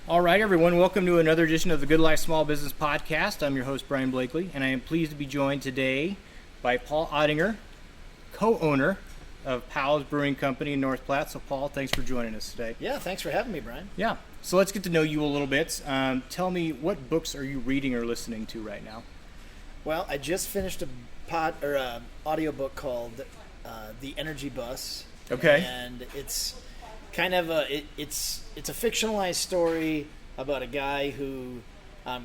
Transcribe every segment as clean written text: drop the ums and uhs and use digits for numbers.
All right, everyone, welcome to another edition of the Good Life Small Business Podcast. I'm your host, Brian Blakely, and I am pleased to be joined today by Paul Oettinger, co-owner of Pals Brewing Company in North Platte. So, Paul, thanks for joining us today. Yeah, thanks for having me, Brian. Yeah, so let's get to know you a little bit. Tell me, what books are you reading or listening to right now? Well, I just finished a audiobook called The Energy Bus. Okay. And it's kind of it's a fictionalized story about a guy who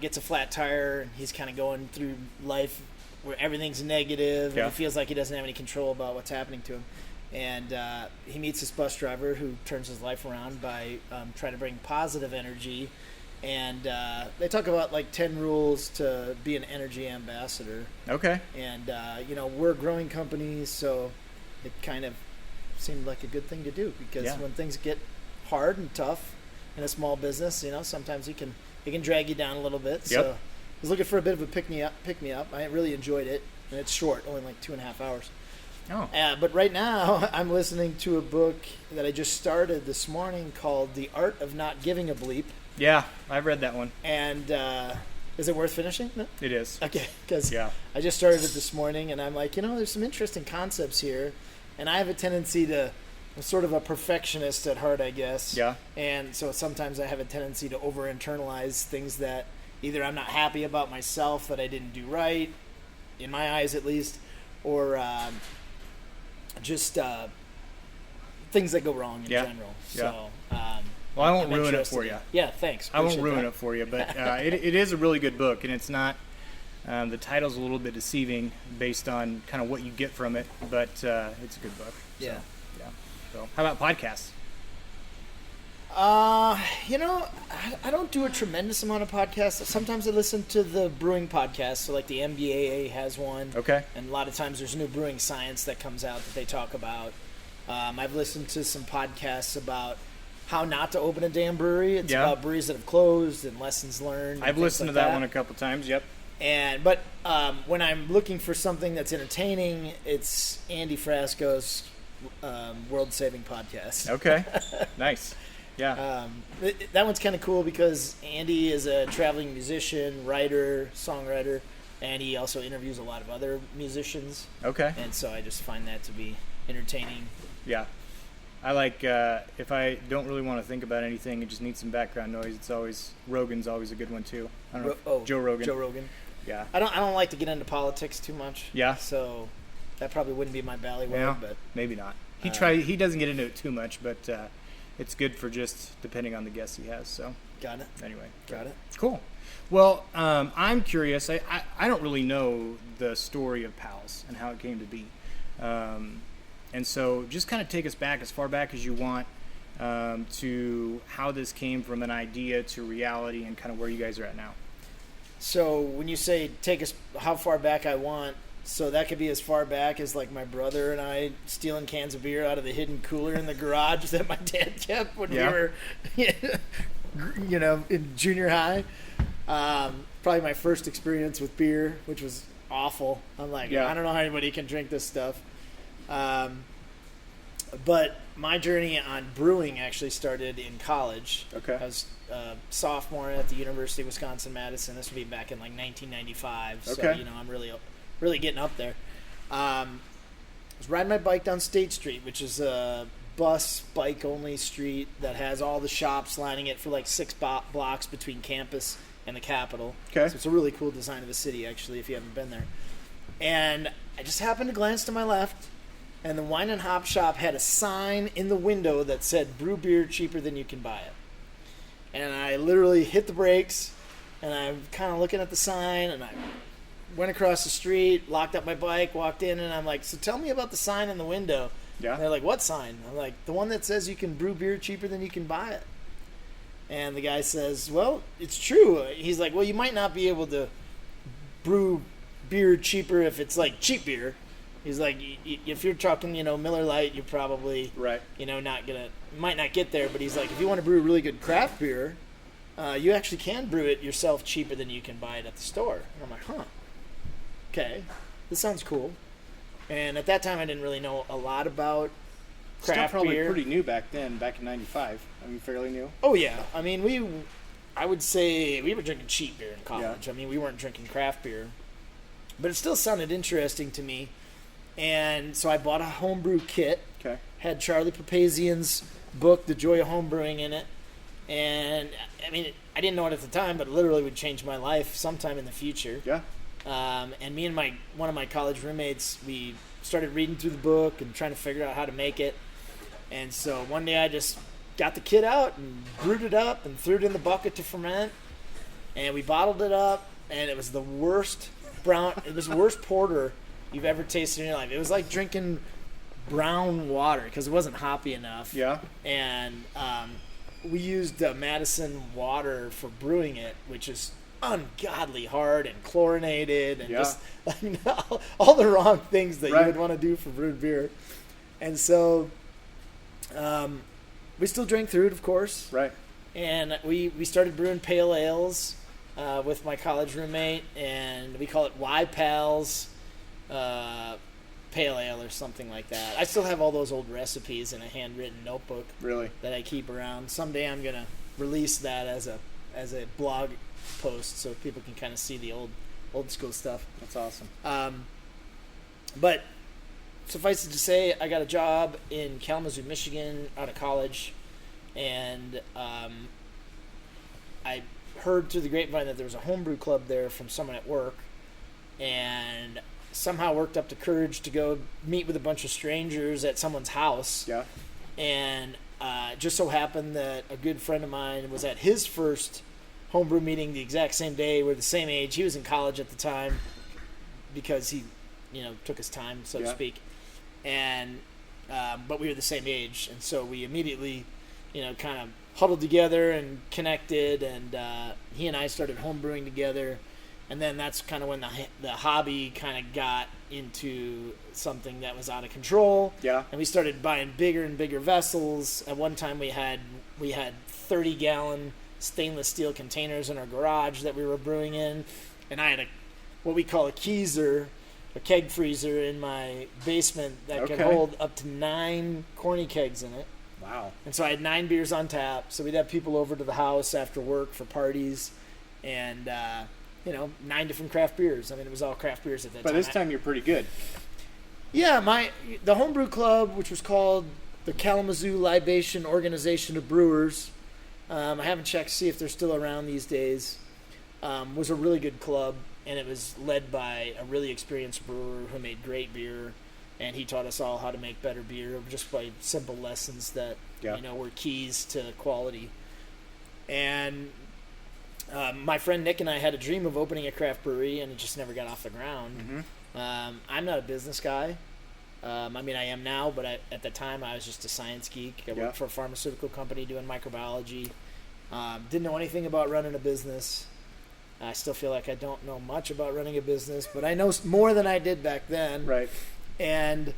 gets a flat tire, and he's kind of going through life where everything's negative, and he feels like he doesn't have any control about what's happening to him. And he meets this bus driver who turns his life around by trying to bring positive energy. And they talk about like 10 rules to be an energy ambassador. Okay. And, we're a growing company, so it kind of seemed like a good thing to do because when things get hard and tough in a small business, sometimes it can drag you down a little bit. So I was looking for a bit of a pick me up. I really enjoyed it, and it's short, only like 2.5 hours. Oh. But right now I'm listening to a book that I just started this morning called The Art of Not Giving a Bleep. Yeah, I've read that one. And is it worth finishing? No? It is. Okay, because I just started it this morning, and I'm like, there's some interesting concepts here. And I have a tendency I'm sort of a perfectionist at heart, I guess. Yeah. And so sometimes I have a tendency to over-internalize things that either I'm not happy about myself that I didn't do right, in my eyes at least, or just things that go wrong in general. So, well, I won't ruin it for you. Yeah, thanks. I won't ruin it for you, but it is a really good book, and it's not. The title's a little bit deceiving based on kind of what you get from it, but it's a good book. Yeah. So, how about podcasts? I don't do a tremendous amount of podcasts. Sometimes I listen to the brewing podcasts, so like the MBAA has one. Okay. And a lot of times there's new brewing science that comes out that they talk about. I've listened to some podcasts about how not to open a damn brewery. It's about breweries that have closed and lessons learned. I've listened to that one a couple times. Yep. But when I'm looking for something that's entertaining, it's Andy Frasco's World Saving Podcast. Okay. Nice. Yeah. That one's kind of cool because Andy is a traveling musician, writer, songwriter, and he also interviews a lot of other musicians. Okay. And so I just find that to be entertaining. Yeah. I like if I don't really want to think about anything and just need some background noise. Rogan's always a good one too. I don't know. Joe Rogan. Joe Rogan. Yeah. I don't like to get into politics too much. Yeah. So that probably wouldn't be my bailiwick. Yeah, but maybe not. He doesn't get into it too much, but it's good for just depending on the guests he has. So. Got it. Anyway. Got it. Cool. Well, I'm curious. I don't really know the story of Pals and how it came to be. And so just kind of take us back as far back as you want to how this came from an idea to reality and kind of where you guys are at now. So when you say take us how far back I want, so that could be as far back as like my brother and I stealing cans of beer out of the hidden cooler in the garage that my dad kept when we were, in junior high. Probably my first experience with beer, which was awful. I'm like, I don't know how anybody can drink this stuff. But my journey on brewing actually started in college. Okay. I was a sophomore at the University of Wisconsin-Madison. This would be back in like 1995. Okay. So, I'm really getting up there. I was riding my bike down State Street, which is a bike-only street that has all the shops lining it for like 6 blocks between campus and the Capitol. Okay. So it's a really cool design of a city, actually, if you haven't been there. And I just happened to glance to my left, and the wine and hop shop had a sign in the window that said, "Brew beer cheaper than you can buy it." And I literally hit the brakes, and I'm kind of looking at the sign, and I went across the street, locked up my bike, walked in, and I'm like, "So tell me about the sign in the window." Yeah. And they're like, "What sign?" I'm like, "The one that says you can brew beer cheaper than you can buy it." And the guy says, "Well, it's true." He's like, "Well, you might not be able to brew beer cheaper if it's like cheap beer." He's like, if you're talking, Miller Lite, you're probably, might not get there. But he's like, if you want to brew really good craft beer, you actually can brew it yourself cheaper than you can buy it at the store. And I'm like, huh, okay, this sounds cool. And at that time, I didn't really know a lot about craft Still probably beer. Pretty new back then, back in '95. I mean, fairly new. Oh yeah, I mean I would say we were drinking cheap beer in college. Yeah. I mean, we weren't drinking craft beer. But it still sounded interesting to me. And so I bought a homebrew kit. Okay. Had Charlie Papazian's book, The Joy of Homebrewing, in it. And, I mean, I didn't know it at the time, but it literally would change my life sometime in the future. Yeah. And me and one of my college roommates, we started reading through the book and trying to figure out how to make it. And so one day I just got the kit out and brewed it up and threw it in the bucket to ferment. And we bottled it up, and it was the worst porter you've ever tasted in your life. It was like drinking brown water because it wasn't hoppy enough. Yeah. And we used Madison water for brewing it, which is ungodly hard and chlorinated and just all the wrong things that you would want to do for brewed beer. And so we still drank through it, of course. Right. And we started brewing pale ales with my college roommate, and we call it Y Pals Pale Ale or something like that. I still have all those old recipes in a handwritten notebook. Really? That I keep around. Someday I'm gonna release that as a blog post so people can kind of see the old school stuff. That's awesome. But suffice it to say, I got a job in Kalamazoo, Michigan, out of college, and I heard through the grapevine that there was a homebrew club there from someone at work, and somehow worked up the courage to go meet with a bunch of strangers at someone's house. Yeah. And just so happened that a good friend of mine was at his first homebrew meeting the exact same day. We're the same age. He was in college at the time because he, took his time, so to speak. And but we were the same age, and so we immediately, kind of huddled together and connected, and he and I started homebrewing together. And then that's kind of when the hobby kind of got into something that was out of control. Yeah. And we started buying bigger and bigger vessels. At one time we had 30-gallon stainless steel containers in our garage that we were brewing in. And I had what we call a keezer, a keg freezer in my basement that could hold up to 9 corny kegs in it. Wow. And so I had 9 beers on tap. So we'd have people over to the house after work for parties. And 9 different craft beers. I mean, it was all craft beers at that time. By this time, you're pretty good. Yeah, the homebrew club, which was called the Kalamazoo Libation Organization of Brewers, I haven't checked to see if they're still around these days, was a really good club, and it was led by a really experienced brewer who made great beer, and he taught us all how to make better beer just by simple lessons that were keys to quality. And my friend Nick and I had a dream of opening a craft brewery, and it just never got off the ground. Mm-hmm. I'm not a business guy. I mean, I am now, but at the time I was just a science geek. I worked for a pharmaceutical company doing microbiology. Didn't know anything about running a business. I still feel like I don't know much about running a business, but I know more than I did back then. Right. And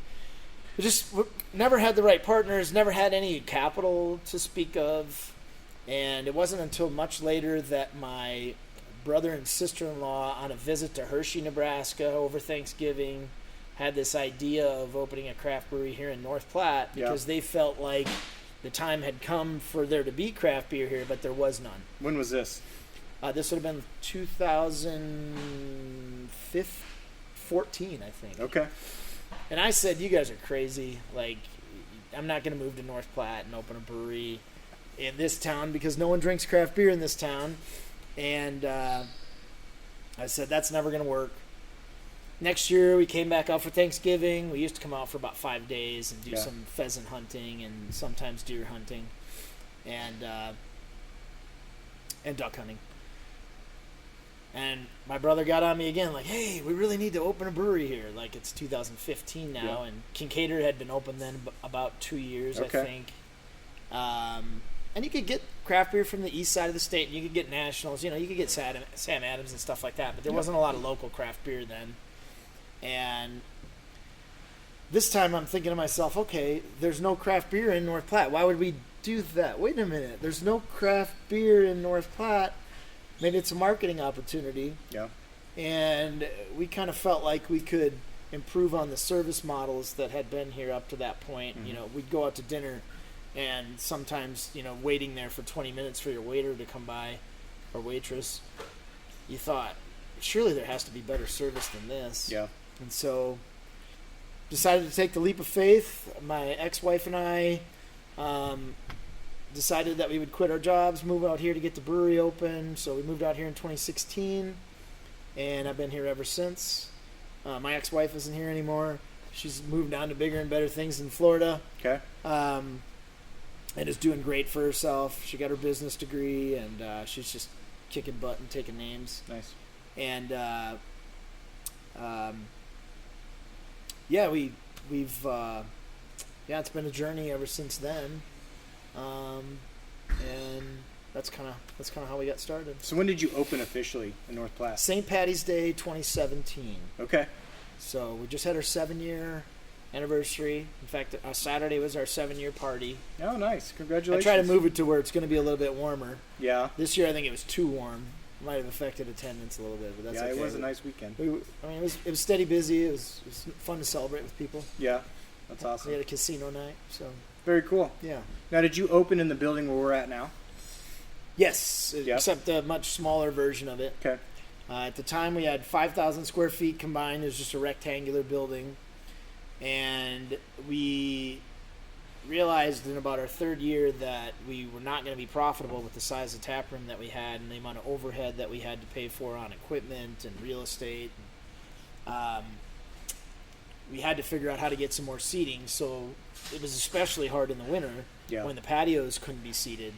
just never had the right partners, never had any capital to speak of. And it wasn't until much later that my brother and sister-in-law, on a visit to Hershey, Nebraska over Thanksgiving, had this idea of opening a craft brewery here in North Platte because they felt like the time had come for there to be craft beer here, but there was none. When was this? This would have been 2014, I think. Okay. And I said, you guys are crazy. Like, I'm not going to move to North Platte and open a brewery in this town because no one drinks craft beer in this town. And I said, that's never going to work. Next year, we came back out for Thanksgiving. We used to come out for about 5 days and do some pheasant hunting and sometimes deer hunting and duck hunting. And my brother got on me again, like, hey, we really need to open a brewery here. Like, it's 2015 now, and Kincaidor had been open then about 2 years, I think. And you could get craft beer from the east side of the state, and you could get nationals. You could get Sam Adams and stuff like that, but there wasn't a lot of local craft beer then. And this time I'm thinking to myself, okay, there's no craft beer in North Platte. Why would we do that? Wait a minute. There's no craft beer in North Platte. Maybe it's a marketing opportunity. Yeah. And we kind of felt like we could improve on the service models that had been here up to that point. Mm-hmm. We'd go out to dinner, and sometimes, waiting there for 20 minutes for your waiter to come by or waitress, you thought, surely there has to be better service than this. Yeah. And so decided to take the leap of faith. My ex-wife and I decided that we would quit our jobs, move out here to get the brewery open. So we moved out here in 2016, and I've been here ever since. My ex-wife isn't here anymore. She's moved on to bigger and better things in Florida. Okay. And is doing great for herself. She got her business degree, and she's just kicking butt and taking names. Nice. And we've it's been a journey ever since then. And that's kind of how we got started. So when did you open officially in North Platte? St. Patty's Day 2017. Okay. So we just had our 7-year anniversary. In fact, Saturday was our 7-year party. Oh, nice. Congratulations. I try to move it to where it's going to be a little bit warmer. Yeah. This year I think it was too warm. Might have affected attendance a little bit, but that's okay. Yeah, it was a nice weekend. It was steady busy. It was fun to celebrate with people. Yeah, that's awesome. We had a casino night, so. Very cool. Yeah. Now, did you open in the building where we're at now? Yes, Yep. except a much smaller version of it. Okay. At the time, we had 5,000 square feet combined. It was just a rectangular building. And we realized in about our third year that we were not going to be profitable with the size of tap room that we had and the amount of overhead that we had to pay for on equipment and real estate. We had to figure out how to get some more seating, so it was especially hard in the winter when the patios couldn't be seated.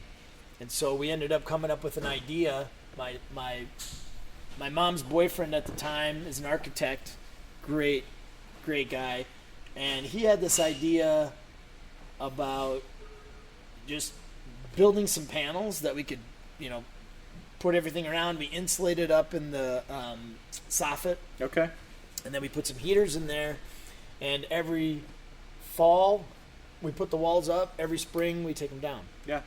And so we ended up coming up with an idea. My mom's boyfriend at the time is an architect, great guy, and he had this idea about just building some panels that we could, put everything around. We insulated up in the soffit. Okay. And then we put some heaters in there. And every fall, we put the walls up. Every spring, we take them down. Yeah.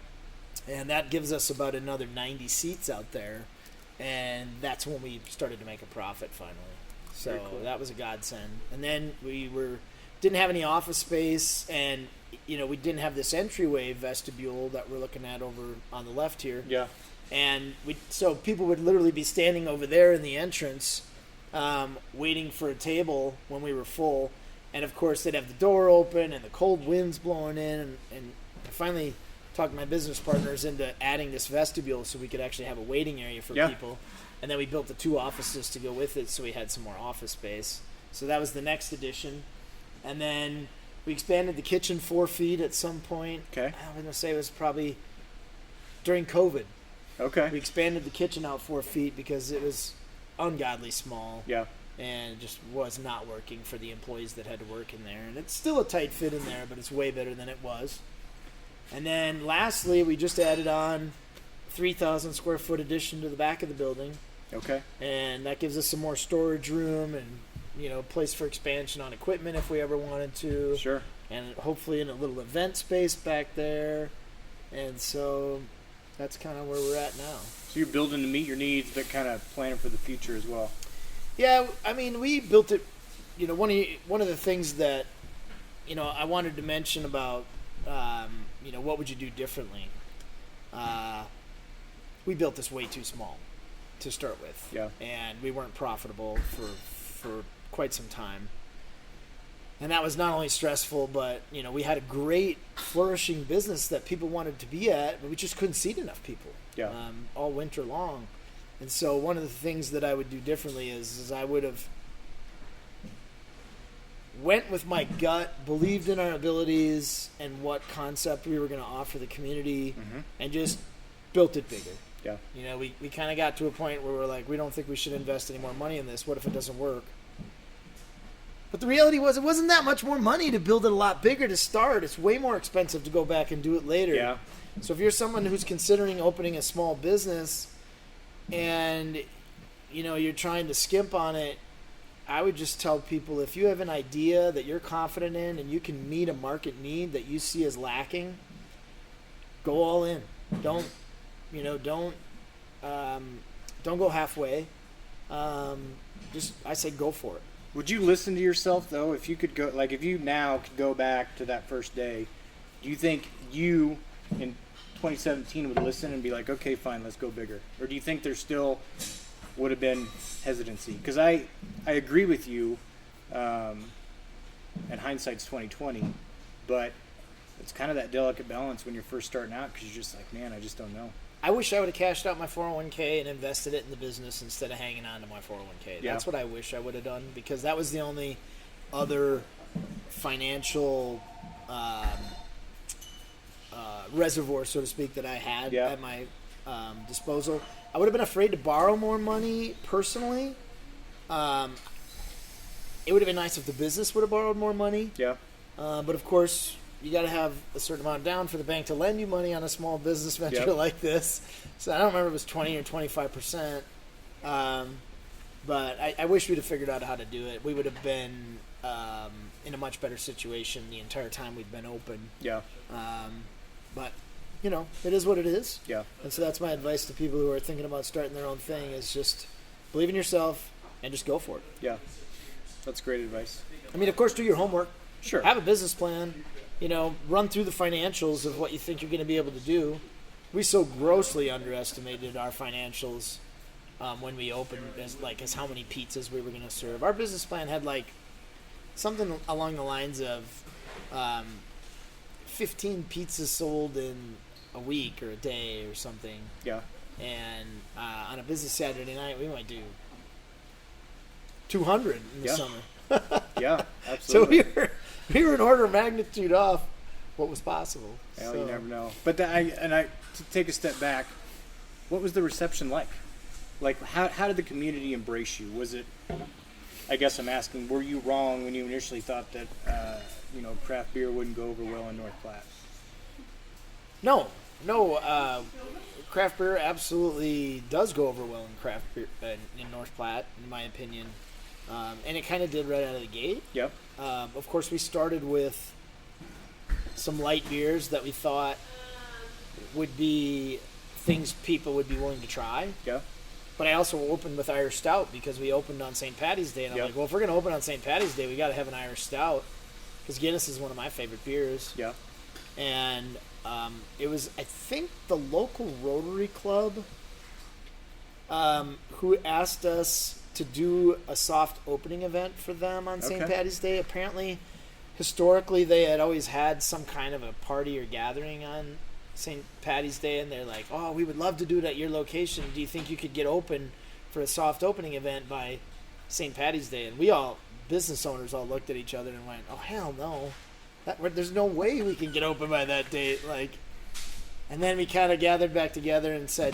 And that gives us about another 90 seats out there. And that's when we started to make a profit finally. So cool. That was a godsend. And then we didn't have any office space, and we didn't have this entryway vestibule that we're looking at over on the left here. Yeah. And so people would literally be standing over there in the entrance, waiting for a table when we were full. And of course, they'd have the door open and the cold winds blowing in. And I finally talked my business partners into adding this vestibule so we could actually have a waiting area for people. And then we built the 2 offices to go with it, so we had some more office space. So that was the next addition. And then we expanded the kitchen 4 feet at some point. Okay. I'm going to say it was probably during COVID. Okay. We expanded the kitchen out 4 feet because it was ungodly small. Yeah. And it just was not working for the employees that had to work in there. And it's still a tight fit in there, but it's way better than it was. And then lastly, we just added on 3,000 square foot addition to the back of the building. Okay. And that gives us some more storage room and, place for expansion on equipment if we ever wanted to. Sure. And hopefully in a little event space back there. And so that's kind of where we're at now. So you're building to meet your needs, but kind of planning for the future as well. Yeah, I mean, we built it. One of the things that, I wanted to mention about, what would you do differently? We built this way too small to start with. Yeah. And we weren't profitable for quite some time. And that was not only stressful, but, we had a great flourishing business that people wanted to be at, but we just couldn't seat enough people all winter long. And so one of the things that I would do differently is I would have went with my gut, believed in our abilities and what concept we were going to offer the community, and just built it bigger. Yeah. We kind of got to a point where we're like, we don't think we should invest any more money in this. What if it doesn't work? But the reality was it wasn't that much more money to build it a lot bigger to start. It's way more expensive to go back and do it later. Yeah. So if you're someone who's considering opening a small business and, you're trying to skimp on it, I would just tell people, if you have an idea that you're confident in and you can meet a market need that you see as lacking, go all in. Don't go halfway. I say go for it. Would you listen to yourself though? If you could go, if you now could go back to that first day, do you think you in 2017 would listen and be like, okay, fine, let's go bigger? Or do you think there still would have been hesitancy? Because I agree with you, and hindsight's 2020, but it's kind of that delicate balance when you're first starting out, because you're just like, man, I just don't know. I wish I would have cashed out my 401k and invested it in the business instead of hanging on to my 401k. Yeah. That's what I wish I would have done, because that was the only other financial reservoir, so to speak, that I had at my disposal. I would have been afraid to borrow more money personally. It would have been nice if the business would have borrowed more money. Yeah. But of course, you got to have a certain amount down for the bank to lend you money on a small business venture like this. So I don't remember if it was 20 or 25%. But I wish we'd have figured out how to do it. We would have been in a much better situation the entire time we've been open. Yeah. But, you know, it is what it is. Yeah. And so that's my advice to people who are thinking about starting their own thing, is just believe in yourself and just go for it. Yeah. That's great advice. I mean, of course, do your homework. Sure. Have a business plan. You know, run through the financials of what you think you're going to be able to do. We so grossly underestimated our financials when we opened, as how many pizzas we were going to serve. Our business plan had like something along the lines of 15 pizzas sold in a week or a day or something. Yeah. And on a busy Saturday night, we might do 200 in the summer. Yeah, absolutely. So we were an order of magnitude off what was possible. Well, you never know. But to take a step back, what was the reception like? Like, how did the community embrace you? Was it, I guess I'm asking, were you wrong when you initially thought that, craft beer wouldn't go over well in North Platte? No. Craft beer absolutely does go over well in craft beer in North Platte, in my opinion. And it kind of did right out of the gate. Yep. Of course, we started with some light beers that we thought would be things people would be willing to try. Yeah. But I also opened with Irish Stout because we opened on St. Patty's Day. And I'm like, well, if we're going to open on St. Patty's Day, we got to have an Irish Stout, because Guinness is one of my favorite beers. Yeah. And it was, I think, the local Rotary Club who asked us to do a soft opening event for them on St. Patty's Day. Apparently, historically, they had always had some kind of a party or gathering on St. Patty's Day, and they're like, oh, we would love to do it at your location. Do you think you could get open for a soft opening event by St. Patty's Day? And we all, business owners, all looked at each other and went, oh, hell no. There's no way we can get open by that date. And then we kind of gathered back together and said,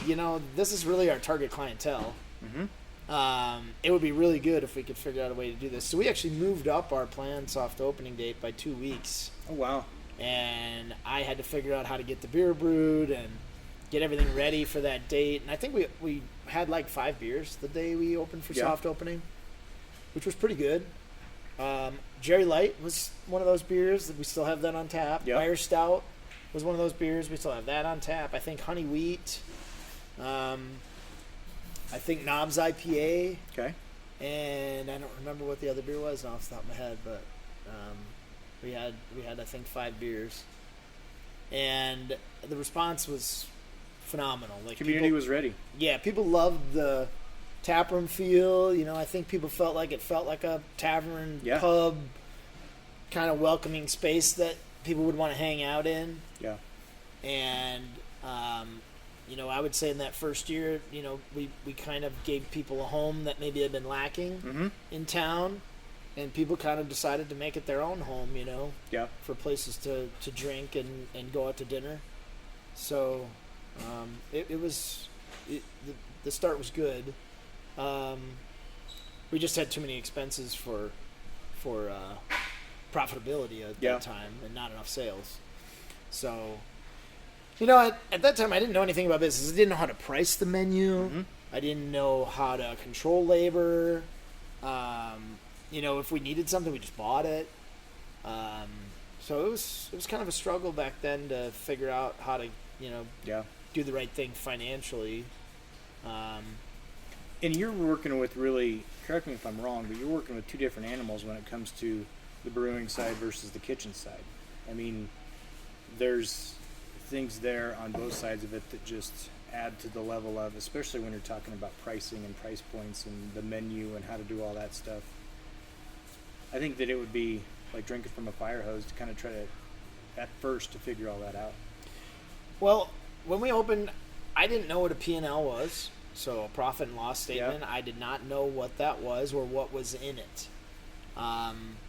this is really our target clientele. Mm-hmm. It would be really good if we could figure out a way to do this. So we actually moved up our planned soft opening date by 2 weeks. Oh, wow. And I had to figure out how to get the beer brewed and get everything ready for that date. And I think we had like 5 beers the day we opened for soft opening, which was pretty good. Jerry Light was one of those beers that we still have that on tap. Yep. Irish Stout was one of those beers. We still have that on tap. I think Honey Wheat. I think Knobs IPA. Okay. And I don't remember what the other beer was off the top of my head, but we had I think 5 beers, and the response was phenomenal. Like, community was ready. Yeah, people loved the taproom feel. I think people felt like a tavern pub kind of welcoming space that people would want to hang out in. Yeah. And I would say in that first year, we kind of gave people a home that maybe had been lacking in town, and people kind of decided to make it their own home, for places to drink and go out to dinner. So the start was good. We just had too many expenses for profitability at that time, and not enough sales. So, at that time, I didn't know anything about business. I didn't know how to price the menu. Mm-hmm. I didn't know how to control labor. If we needed something, we just bought it. So it was kind of a struggle back then to figure out how to, do the right thing financially. And you're working with, really, correct me if I'm wrong, but you're working with 2 different animals when it comes to the brewing side versus the kitchen side. I mean, there's things there on both sides of it that just add to the level of, especially when you're talking about pricing and price points and the menu and how to do all that stuff. I think that it would be like drinking from a fire hose to kind of try to, at first, to figure all that out. Well, when we opened, I didn't know what a P&L was, so a profit and loss statement. Yeah. I did not know what that was or what was in it.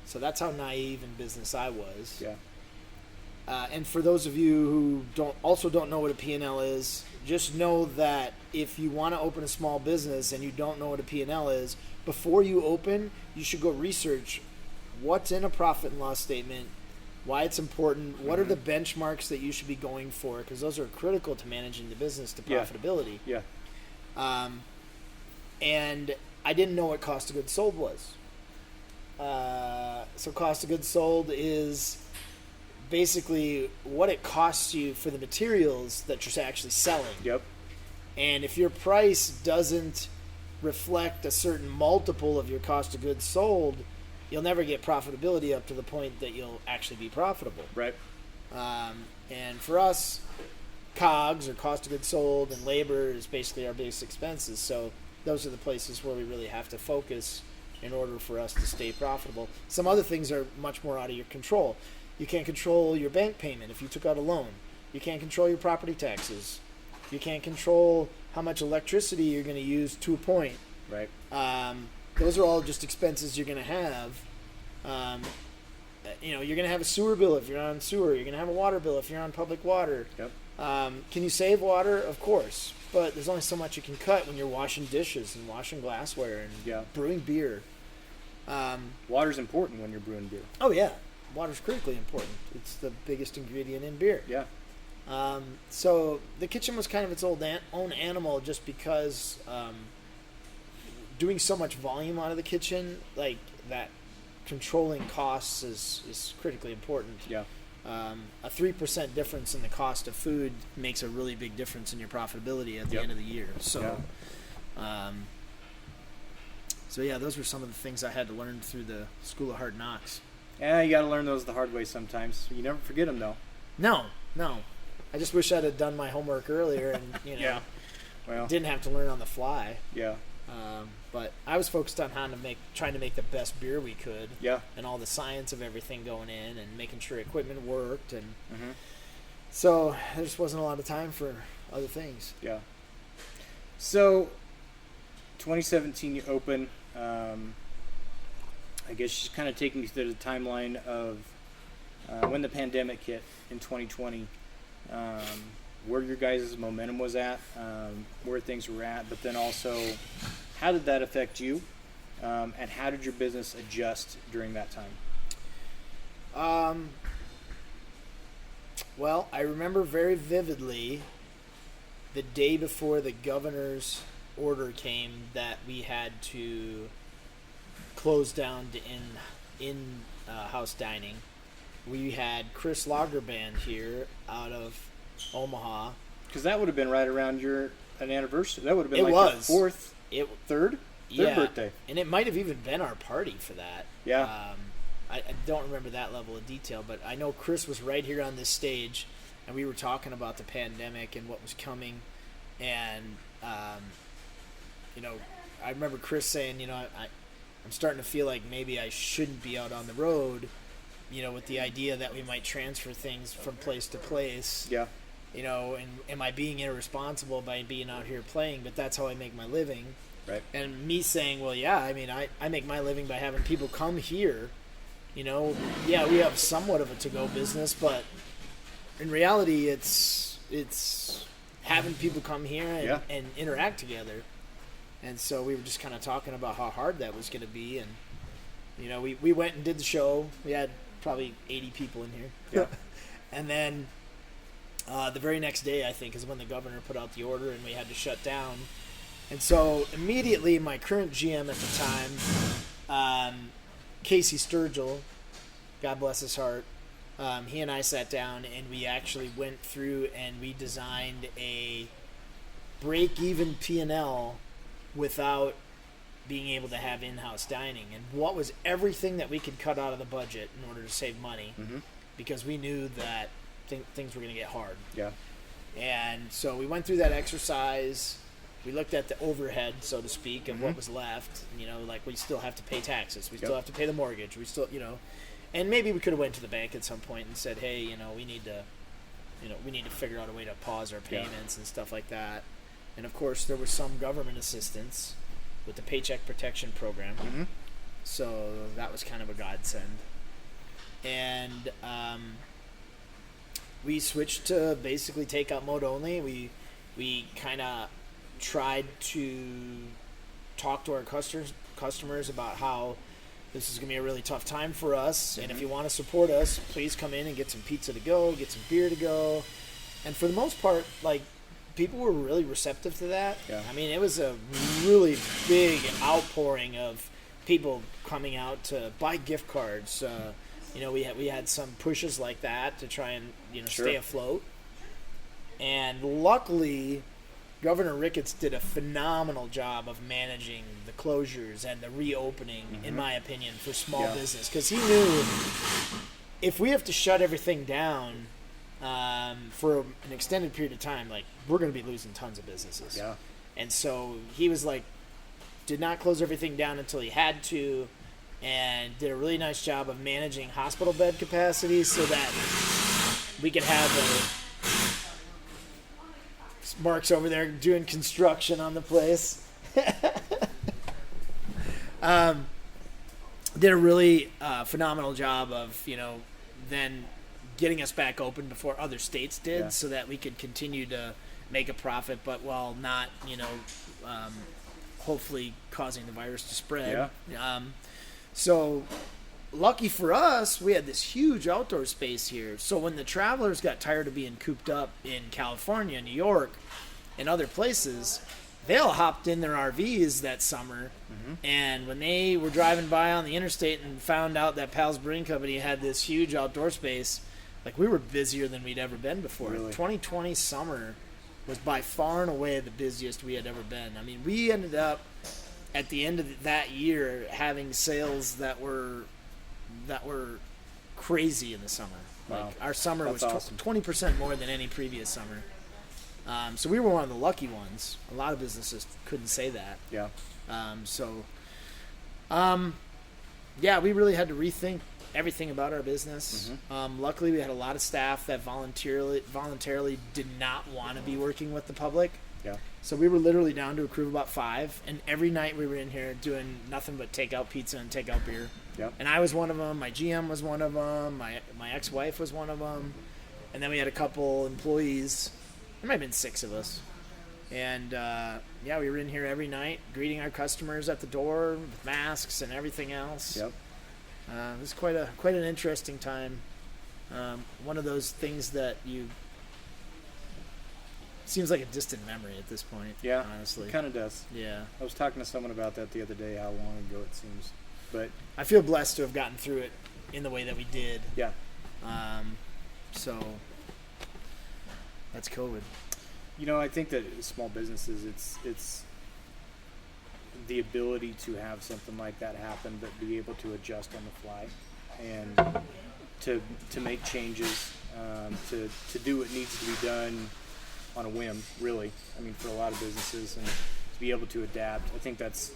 So that's how naive in business I was. Yeah. And for those of you who don't know what a P&L is, just know that if you want to open a small business and you don't know what a P&L is, before you open, you should go research what's in a profit and loss statement, why it's important, what are the benchmarks that you should be going for, because those are critical to managing the business to profitability. Yeah. And I didn't know what cost of goods sold was. So cost of goods sold is basically what it costs you for the materials that you're actually selling. Yep. And if your price doesn't reflect a certain multiple of your cost of goods sold, you'll never get profitability up to the point that you'll actually be profitable. Right. And for us, COGS, or cost of goods sold, and labor is basically our biggest expenses. So those are the places where we really have to focus in order for us to stay profitable. Some other things are much more out of your control. You can't control your bank payment if you took out a loan. You can't control your property taxes. You can't control how much electricity you're going to use to a point. Right. Those are all just expenses you're going to have. You're going to have a sewer bill if you're on sewer. You're going to have a water bill if you're on public water. Yep. Can you save water? Of course. But there's only so much you can cut when you're washing dishes and washing glassware and brewing beer. Water's important when you're brewing beer. Oh, yeah. Water's critically important. It's the biggest ingredient in beer. Yeah. So the kitchen was kind of its own animal just because doing so much volume out of the kitchen, like that, controlling costs is critically important. Yeah. A 3% difference in the cost of food makes a really big difference in your profitability at the end of the year. So, those were some of the things I had to learn through the School of Hard Knocks. Yeah, you got to learn those the hard way sometimes. You never forget them, though. No. I just wish I'd have done my homework earlier and didn't have to learn on the fly. Yeah. But I was focused on trying to make the best beer we could. Yeah. And all the science of everything going in and making sure equipment worked, and so there just wasn't a lot of time for other things. Yeah. So, 2017 you open. I guess just kind of taking you through the timeline of when the pandemic hit in 2020, where your guys' momentum was at, where things were at, but then also how did that affect you, and how did your business adjust during that time? Well, I remember very vividly the day before the governor's order came that we had to close down to in-house dining. We had Chris Lager Band here out of Omaha. Because that would have been right around an anniversary. That would have been your third birthday. And it might have even been our party for that. Yeah. I don't remember that level of detail, but I know Chris was right here on this stage, and we were talking about the pandemic and what was coming. And, I remember Chris saying, I'm starting to feel like maybe I shouldn't be out on the road, with the idea that we might transfer things from place to place. Yeah. And am I being irresponsible by being out here playing? But that's how I make my living. Right. And me saying, well, yeah, I make my living by having people come here. We have somewhat of a to-go business, but in reality, it's having people come here and interact together. And so we were just kind of talking about how hard that was going to be. And, we went and did the show. We had probably 80 people in here. Yeah. And then the very next day, I think, is when the governor put out the order and we had to shut down. And so immediately my current GM at the time, Casey Sturgill, God bless his heart, he and I sat down and we actually went through and we designed a break-even P&L without being able to have in-house dining, and what was everything that we could cut out of the budget in order to save money, because we knew that things were going to get hard. Yeah. And so we went through that exercise. We looked at the overhead, so to speak, of what was left. Like we still have to pay taxes. We still have to pay the mortgage. We still, and maybe we could have went to the bank at some point and said, hey, we need to figure out a way to pause our payments and stuff like that. And of course, there was some government assistance with the Paycheck Protection Program. Mm-hmm. So that was kind of a godsend. And we switched to basically takeout mode only. We kind of tried to talk to our customers about how this is going to be a really tough time for us. And if you want to support us, please come in and get some pizza to go, get some beer to go. And for the most part, like, people were really receptive to that. Yeah. I mean, it was a really big outpouring of people coming out to buy gift cards. We had some pushes like that to try and stay afloat. And luckily, Governor Ricketts did a phenomenal job of managing the closures and the reopening, in my opinion, for small business. Because he knew if we have to shut everything down for an extended period of time, like, we're going to be losing tons of businesses. Yeah. And so he was like, did not close everything down until he had to, and did a really nice job of managing hospital bed capacity so that we could have Mark's over there doing construction on the place. Did a really phenomenal job of, then getting us back open before other states did, so that we could continue to make a profit, but while not, hopefully causing the virus to spread. Yeah. So lucky for us, we had this huge outdoor space here. So when the travelers got tired of being cooped up in California, New York, and other places, they all hopped in their RVs that summer. And when they were driving by on the interstate and found out that Pals Brewing Company had this huge outdoor space, like, we were busier than we'd ever been before. Really? 2020 summer was by far and away the busiest we had ever been. I mean, we ended up at the end of that year having sales that were crazy in the summer. Wow. Like, our summer was awesome. 20% more than any previous summer. So we were one of the lucky ones. A lot of businesses couldn't say that. Yeah. We really had to rethink everything about our business. Luckily, we had a lot of staff that voluntarily did not want to be working with the public. Yeah. So we were literally down to a crew of about 5, and every night we were in here doing nothing but takeout pizza and takeout beer. Yep. And I was one of them. My GM was one of them. My ex-wife was one of them. And then we had a couple employees. There might have been 6 of us. And, we were in here every night greeting our customers at the door with masks and everything else. Yep. It was quite an interesting time. One of those things that seems like a distant memory at this point. Yeah, honestly, it kind of does. Yeah, I was talking to someone about that the other day. How long ago it seems, but I feel blessed to have gotten through it in the way that we did. Yeah. So that's COVID. I think that small businesses, it's the ability to have something like that happen, but be able to adjust on the fly and to make changes, to do what needs to be done on a whim, really. I mean, for a lot of businesses, and to be able to adapt. I think it's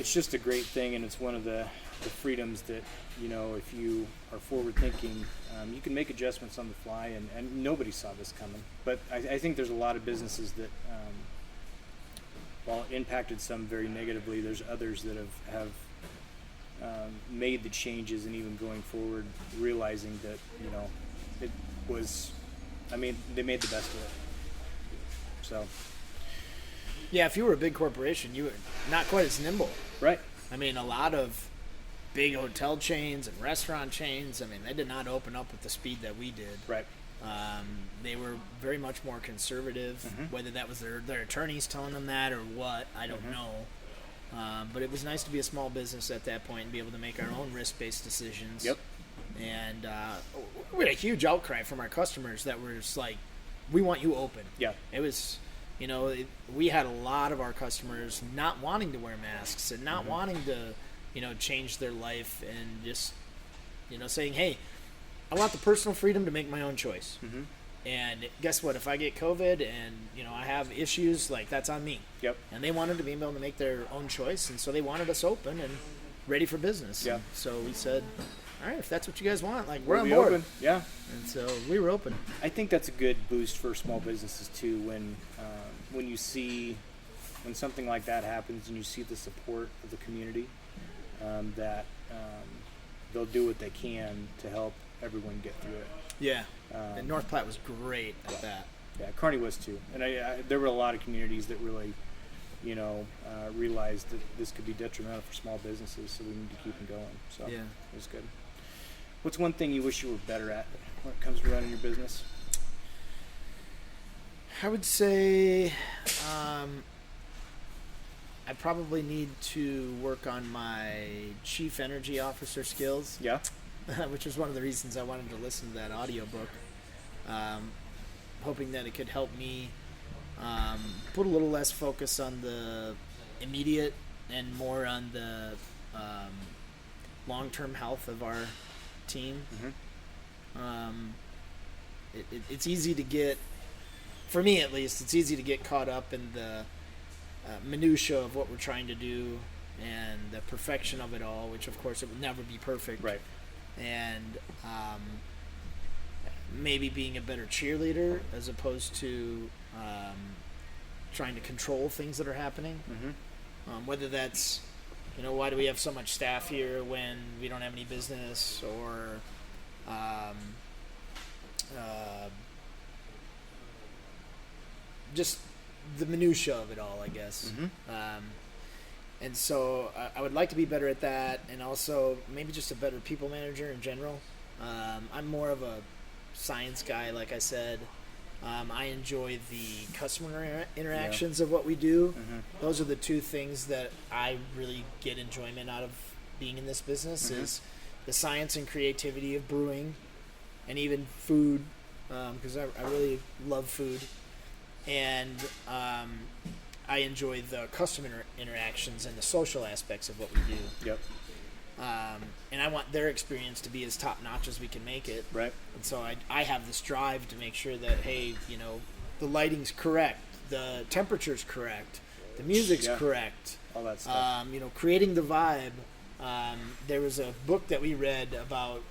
just a great thing, and it's one of the freedoms that, if you are forward thinking, you can make adjustments on the fly, and nobody saw this coming. But I think there's a lot of businesses that, while it impacted some very negatively, there's others that have made the changes, and even going forward, realizing that, it was, they made the best of it. So. Yeah, if you were a big corporation, you were not quite as nimble. Right. A lot of big hotel chains and restaurant chains, they did not open up with the speed that we did. Right. They were very much more conservative, whether that was their attorneys telling them that or what, I don't know. But it was nice to be a small business at that point and be able to make our own risk-based decisions. Yep. And we had a huge outcry from our customers that were just like, we want you open. Yeah. It was, we had a lot of our customers not wanting to wear masks and not wanting to, change their life, and just, saying, hey, I want the personal freedom to make my own choice. Mm-hmm. And guess what? If I get COVID and, you know, I have issues, like, that's on me. Yep. And they wanted to be able to make their own choice, and so they wanted us open and ready for business. Yeah. And so we said, all right, if that's what you guys want, like, we're on We'll be board. open. Yeah. And so we were open. I think that's a good boost for small businesses too. When you see when something like that happens and you see the support of the community, that they'll do what they can to help everyone get through it. Yeah. And North Platte was great at that. Yeah, Kearney was too. And there were a lot of communities that really, realized that this could be detrimental for small businesses, so we need to keep them going. So yeah, it was good. What's one thing you wish you were better at when it comes to running your business? I would say I probably need to work on my chief energy officer skills. Yeah. Which was one of the reasons I wanted to listen to that audiobook. Hoping that it could help me put a little less focus on the immediate and more on the long-term health of our team. Mm-hmm. It's easy to get, for me at least, it's easy to get caught up in the minutia of what we're trying to do and the perfection of it all, which of course it will never be perfect. Right. And maybe being a better cheerleader as opposed to trying to control things that are happening. Mm-hmm. Whether that's, why do we have so much staff here when we don't have any business, or just the minutia of it all, I guess. Mm-hmm. And so I would like to be better at that, and also maybe just a better people manager in general. I'm more of a science guy, like I said. I enjoy the customer interactions of what we do. Mm-hmm. Those are the two things that I really get enjoyment out of being in this business, Mm-hmm. is the science and creativity of brewing, and even food, because I really love food. And I enjoy the customer interactions and the social aspects of what we do. Yep. And I want their experience to be as top-notch as we can make it. Right. And so I have this drive to make sure that, hey, the lighting's correct, the temperature's correct, the music's correct. All that stuff. Creating the vibe. There was a book that we read about,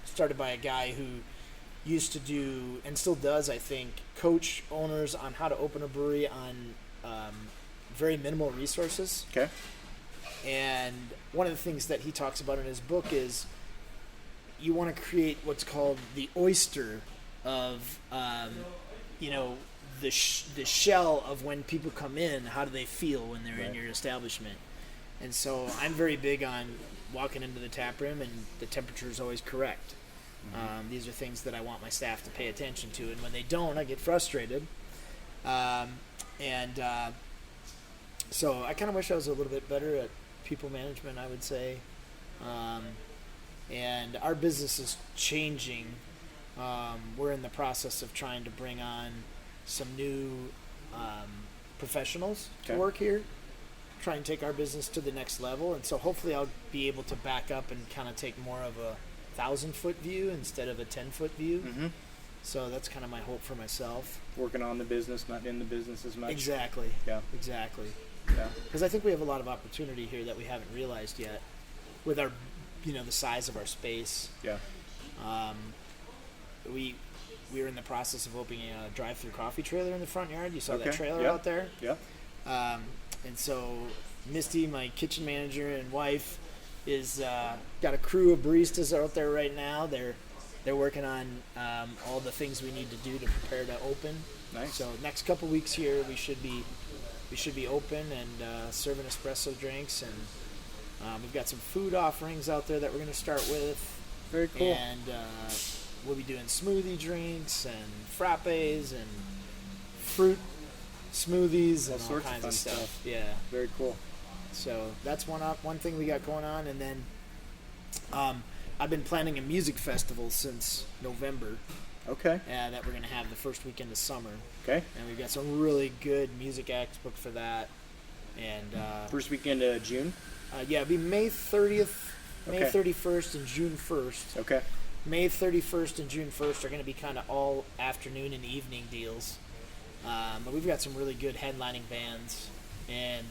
started by a guy who used to do, and still does, I think, coach owners on how to open a brewery on very minimal resources. Okay. And one of the things that he talks about in his book is you want to create what's called the oyster of, the shell of when people come in. How do they feel when they're in your establishment? And so I'm very big on walking into the tap room and the temperature is always correct. Mm-hmm. These are things that I want my staff to pay attention to, and when they don't, I get frustrated. So I kind of wish I was a little bit better at people management, I would say. And our business is changing. We're in the process of trying to bring on some new professionals to work here, try and take our business to the next level. And so hopefully I'll be able to back up and kind of take more of a 1,000-foot view instead of a 10-foot view. Mm-hmm. So that's kind of my hope for myself. Working on the business, not in the business as much. Exactly. Yeah. Exactly. Yeah. Because I think we have a lot of opportunity here that we haven't realized yet with our, the size of our space. Yeah. We were in the process of opening a drive-through coffee trailer in the front yard. You saw that Okay. trailer Yeah. out there? Yeah. And so Misty, my kitchen manager and wife, is got a crew of baristas out there right now. They're working on all the things we need to do to prepare to open. Nice. So next couple weeks here, we should be open and serving espresso drinks, and we've got some food offerings out there that we're going to start with. Very cool. And we'll be doing smoothie drinks and frappes and fruit smoothies and all kinds of stuff. Yeah. Very cool. So that's one thing we got going on, and then I've been planning a music festival since November. Okay. That we're going to have the first weekend of summer. Okay. And we've got some really good music acts booked for that. And first weekend of June? it'll be May 30th, May Okay. 31st, and June 1st. Okay. May 31st and June 1st are going to be kind of all afternoon and evening deals. But we've got some really good headlining bands, and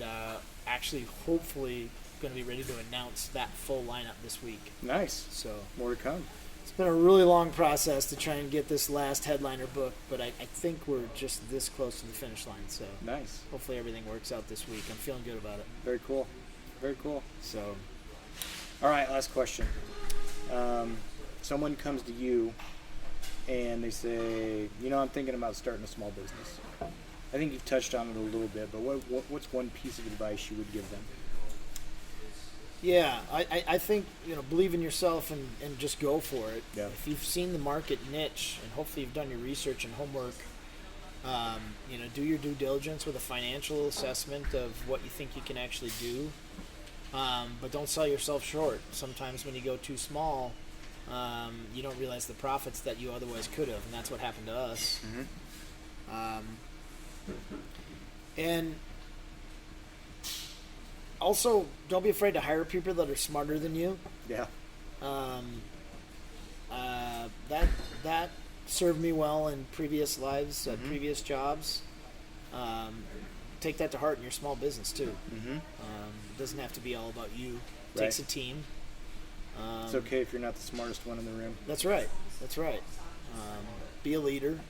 actually, hopefully, going to be ready to announce that full lineup this week. Nice. So more to come. It's been a really long process to try and get this last headliner booked, but I think we're just this close to the finish line. So nice. Hopefully everything works out this week. I'm feeling good about it. Very cool. Very cool. So, all right, last question. Someone comes to you and they say, I'm thinking about starting a small business. I think you've touched on it a little bit, but what's one piece of advice you would give them? Yeah, I think, believe in yourself and just go for it. Yeah. If you've seen the market niche, and hopefully you've done your research and homework, do your due diligence with a financial assessment of what you think you can actually do. But don't sell yourself short. Sometimes when you go too small, you don't realize the profits that you otherwise could have, and that's what happened to us. Mm-hmm. And also, don't be afraid to hire people that are smarter than you. Yeah. That served me well in previous lives, mm-hmm. previous jobs. Take that to heart in your small business too. Mm-hmm. It doesn't have to be all about you. It Right. takes a team. It's okay if you're not the smartest one in the room. That's right. Be a leader.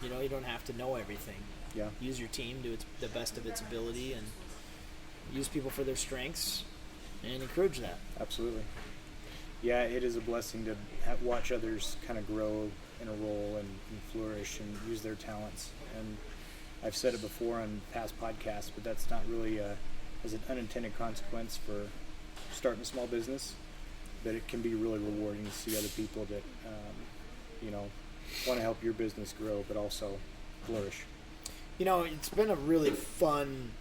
You don't have to know everything. Yeah. Use your team to the best of its ability, and use people for their strengths, and encourage that. Absolutely. Yeah, it is a blessing to watch others kind of grow in a role and flourish and use their talents. And I've said it before on past podcasts, but that's not really as an unintended consequence for starting a small business. But it can be really rewarding to see other people that, want to help your business grow, but also flourish. It's been a really fun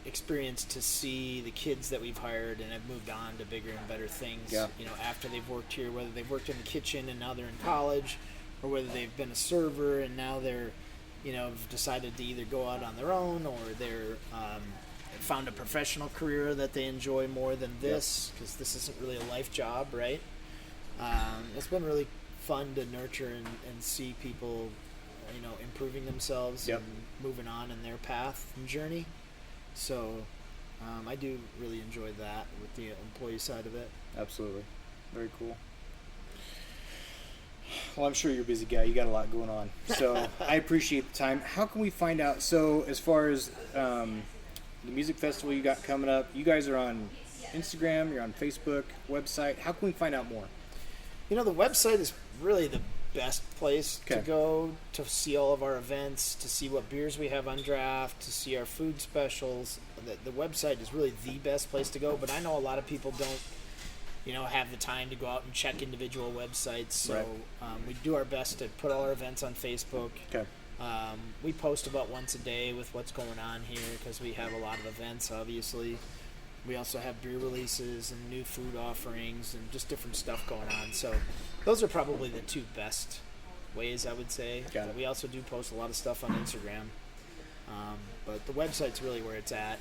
experience to see the kids that we've hired and have moved on to bigger and better things. Yeah. After they've worked here, whether they've worked in the kitchen and now they're in college, or whether they've been a server and now they're, have decided to either go out on their own, or they're found a professional career that they enjoy more than this, because this isn't really a life job, right? It's been really fun to nurture and see people, improving themselves Yep. and moving on in their path and journey. So I do really enjoy that with the employee side of it. Absolutely. Very cool. Well, I'm sure you're a busy guy. You got a lot going on. So I appreciate the time. How can we find out? So as far as the music festival you got coming up, you guys are on Instagram, you're on Facebook, website. How can we find out more? The website is really the best place Okay. to go to see all of our events, to see what beers we have on draft, to see our food specials. The website is really the best place to go, but I know a lot of people don't, have the time to go out and check individual websites. So Right. We do our best to put all our events on Facebook. Okay. We post about once a day with what's going on here, because we have a lot of events, obviously. We also have beer releases and new food offerings and just different stuff going on. So those are probably the two best ways, I would say. Got it. We also do post a lot of stuff on Instagram. But the website's really where it's at.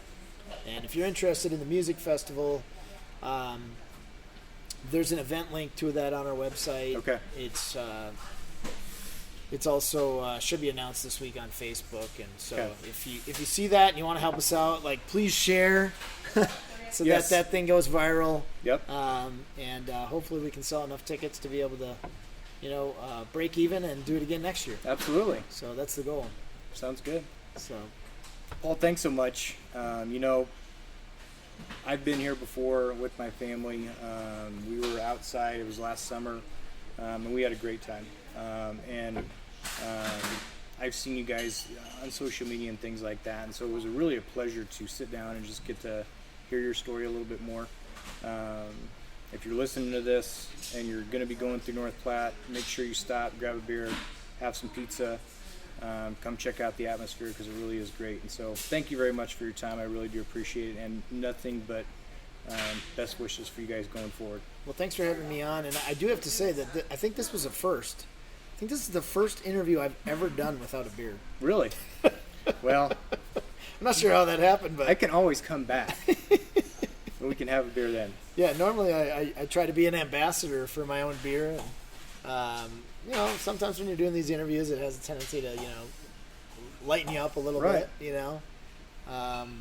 And if you're interested in the music festival, there's an event link to that on our website. Okay. It's also should be announced this week on Facebook, and so Okay. if you see that and you want to help us out, please share, so Yes. that thing goes viral. Yep. And hopefully we can sell enough tickets to be able to, break even and do it again next year. Absolutely. So that's the goal. Sounds good. So Paul, thanks so much. I've been here before with my family. We were outside. It was last summer, and we had a great time. I've seen you guys on social media and things like that, and so it was really a pleasure to sit down and just get to hear your story a little bit more. If you're listening to this and you're going to be going through North Platte, make sure you stop, grab a beer, have some pizza. Come check out the atmosphere, because it really is great. And so thank you very much for your time. I really do appreciate it, and nothing but best wishes for you guys going forward. Well, thanks for having me on, and I do have to say that I think this was a first. I think this is the first interview I've ever done without a beer. Really? Well, I'm not sure how that happened, but I can always come back. we can have a beer then. Yeah, normally I try to be an ambassador for my own beer. And, you know, sometimes when you're doing these interviews, it has a tendency to, you know, lighten you up a little bit, you know.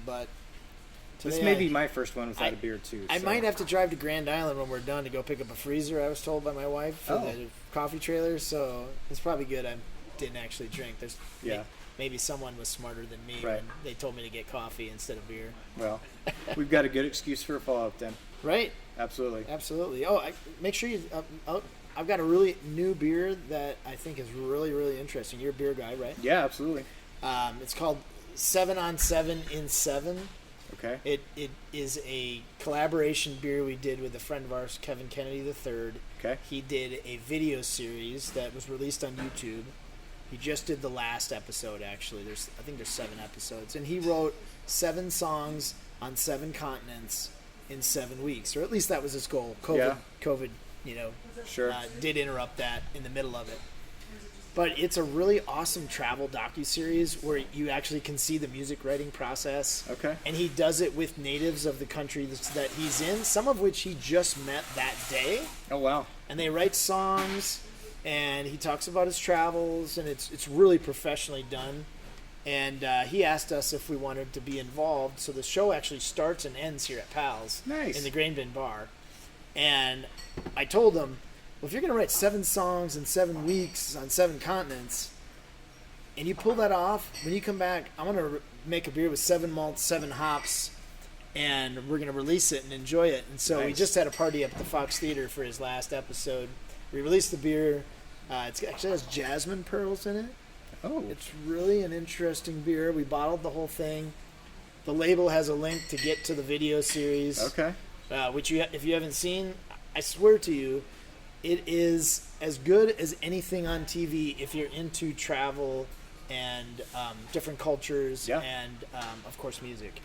But this may be my first one without a beer, too. I might have to drive to Grand Island when we're done to go pick up a freezer, I was told by my wife, for the coffee trailer. So it's probably good I didn't actually drink. Maybe someone was smarter than me when they told me to get coffee instead of beer. Well, we've got a good excuse for a follow-up then. Right. Absolutely. Absolutely. Oh, make sure you... I've got a really new beer that I think is really, really interesting. You're a beer guy, right? Yeah, absolutely. It's called 7 on 7 in 7. Okay. It is a collaboration beer we did with a friend of ours, Kevin Kennedy III. Okay. He did a video series that was released on YouTube. He just did the last episode, actually. I think there's 7 episodes. And he wrote 7 songs on 7 continents in 7 weeks. Or at least that was his goal. COVID, you know, did interrupt that in the middle of it. But it's a really awesome travel docuseries where you actually can see the music writing process. Okay. And he does it with natives of the country that he's in, some of which he just met that day. Oh, wow. And they write songs, and he talks about his travels, and it's really professionally done. And he asked us if we wanted to be involved. So the show actually starts and ends here at Pals in the Grain Bin Bar. And I told him, well, if you're going to write 7 songs in 7 weeks on 7 continents, and you pull that off, when you come back, I'm going to make a beer with 7 malts, 7 hops, and we're going to release it and enjoy it. And so we just had a party up at the Fox Theater for his last episode. We released the beer. It actually has jasmine pearls in it. Oh. It's really an interesting beer. We bottled the whole thing. The label has a link to get to the video series. Okay. Which if you haven't seen, I swear to you, it is as good as anything on TV if you're into travel and different cultures and, of course, music.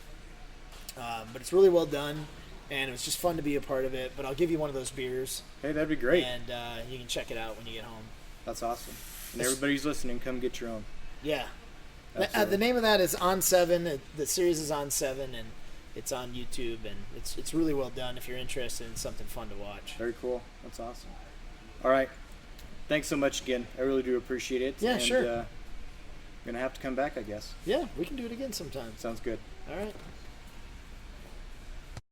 But it's really well done, and it was just fun to be a part of it. But I'll give you one of those beers. Hey, that'd be great. And you can check it out when you get home. That's awesome. And everybody's listening, come get your own. Yeah. The name of that is On 7. The series is On 7, and it's on YouTube, and it's really well done if you're interested in something fun to watch. Very cool. That's awesome. All right. Thanks so much again. I really do appreciate it. Yeah, sure. I'm going to have to come back, I guess. Yeah, we can do it again sometime. Sounds good. All right.